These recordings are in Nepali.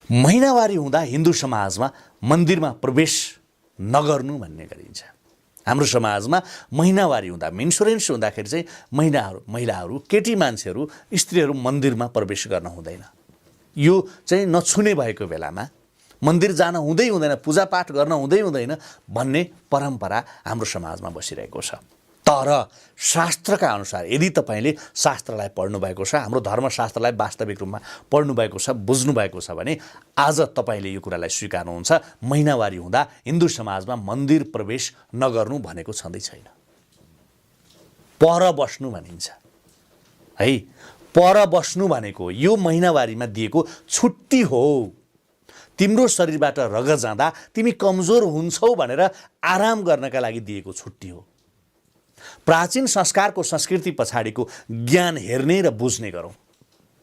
महिनावारी हुँदा हिन्दू समाजमा मन्दिरमा प्रवेश नगर्नु भन्ने गरिन्छ। हाम्रो समाजमा महिनावारी हुँदा मेन्सुरेन्स हुँदाखेरि चाहिँ महिलाहरू केटी मान्छेहरू स्त्रीहरू मन्दिरमा प्रवेश गर्न हुँदैन। यो चाहिँ नछुने भएको बेलामा मन्दिर जान हुँदै हुँदैन, पूजापाठ गर्न हुँदै हुँदैन भन्ने परम्परा हाम्रो समाजमा बसिरहेको छ। तर शास्त्रका अनुसार यदि तपाईले शास्त्रलाई पढ्नु भएको छ, हाम्रो धर्मशास्त्रलाई वास्तविक रूपमा पढ्नु भएको छ, बुझ्नु भएको छ भने आज तपाईले यो कुरालाई स्वीकार्नुहुन्छ, महिनावारी हुँदा हिन्दू समाजमा मन्दिर प्रवेश नगर्नु भनेको छँदै छैन। पर बस्नु भनिन्छ है। पर बस्नु भनेको यो महिनावारीमा दिएको छुट्टी हो। तिम्रो शरीरबाट रगत जाँदा तिमी कमजोर हुन्छौ भनेर आराम गर्नका लागि दिएको छुट्टी हो। प्राचीन संस्कारको संस्कृति पछाडिको ज्ञान हेर्ने र बुझ्ने गरौँ।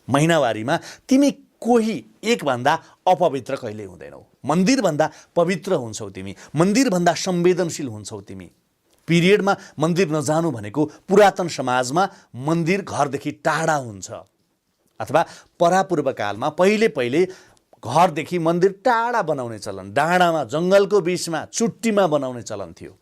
महिनावारीमा तिमी कोही एकभन्दा अपवित्र कहिले हुँदैनौ। मन्दिरभन्दा पवित्र हुन्छौ तिमी, मन्दिरभन्दा संवेदनशील हुन्छौ तिमी। पिरियडमा मन्दिर नजानु भनेको पुरातन समाजमा मन्दिर घरदेखि टाढा हुन्छ, अथवा परापूर्व कालमा पहिले घरदेखि मन्दिर टाढा बनाउने चलन, डाँडामा जङ्गलको बीचमा चुट्टीमा बनाउने चलन थियो।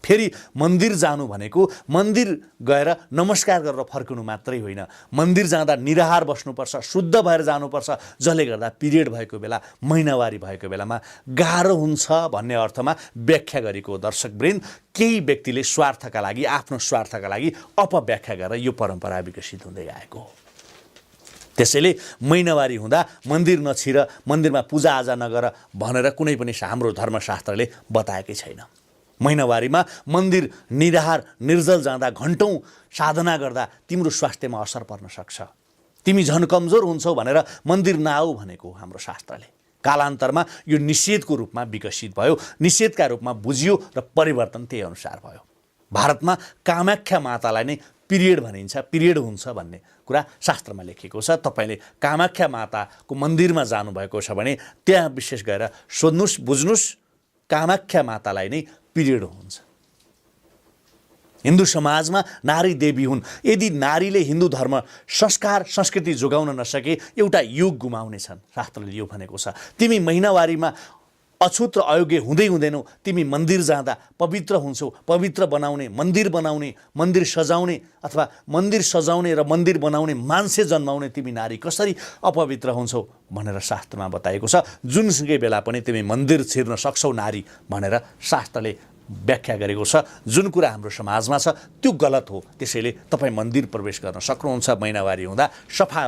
फेरि मन्दिर जानु भनेको मन्दिर गएर नमस्कार गरेर फर्कनु मात्रै होइन, मन्दिर जाँदा निराहार बस्नुपर्छ, शुद्ध भएर जानुपर्छ, जसले गर्दा पिरियड भएको बेला, महिनावारी भएको बेलामा गाह्रो हुन्छ भन्ने अर्थमा व्याख्या गरेको दर्शकवृन्द। केही व्यक्तिले स्वार्थका लागि, आफ्नो स्वार्थका लागि अपव्याख्या गरेर यो परम्परा विकसित हुँदै गएको हो। त्यसैले महिनावारी हुँदा मन्दिर नछिर, मन्दिरमा पूजाआजा नगर भनेर कुनै पनि हाम्रो धर्मशास्त्रले बताएकै छैन। महिनावारीमा मन्दिर निराहार निर्जल जाँदा, घन्टौँ साधना गर्दा तिम्रो स्वास्थ्यमा असर पर्न सक्छ। तिमी झन् कमजोर हुन्छौ भनेर मन्दिर नआऊ भनेको हाम्रो शास्त्रले। कालान्तरमा यो निषेधको रूपमा विकसित भयो, निषेधका रूपमा बुझियो र परिवर्तन त्यही अनुसार भयो। भारतमा कामाख्या मातालाई नै पिरियड भनिन्छ, पिरियड हुन्छ भन्ने कुरा शास्त्रमा लेखिएको छ। तपाईले कामाख्या माताको मन्दिरमा जानुभएको छ भने त्यहाँ विशेष गरेर सोध्नुस्, बुझ्नुस्, कामाख्या मातालाई नै पिरियड हुन्छ। हिन्दू समाजमा नारी देवी हुन्। यदि नारीले हिन्दू धर्म संस्कार संस्कृति जोगाउन नसके एउटा युग गुमाउनेछन्, शास्त्रले यो भनेको छ। तिमी महिनावारीमा अछुत र अयोग्य हुँदै हुँदैनौ। तिमी मन्दिर जाँदा पवित्र हुन्छौ। पवित्र बनाउने, मन्दिर बनाउने, मन्दिर सजाउने अथवा मन्दिर सजाउने र मन्दिर बनाउने मान्छे जन्माउने तिमी नारी कसरी अपवित्र हुन्छौ भनेर शास्त्रमा बताएको छ। जुनसुकै बेला पनि तिमी मन्दिर छिर्न सक्छौ नारी भनेर शास्त्रले व्याख्या गरेको छ। जुन कुरा हाम्रो समाजमा छ त्यो गलत हो। त्यसैले तपाईँ मन्दिर प्रवेश गर्न सक्नुहुन्छ। महिनावारी हुँदा सफा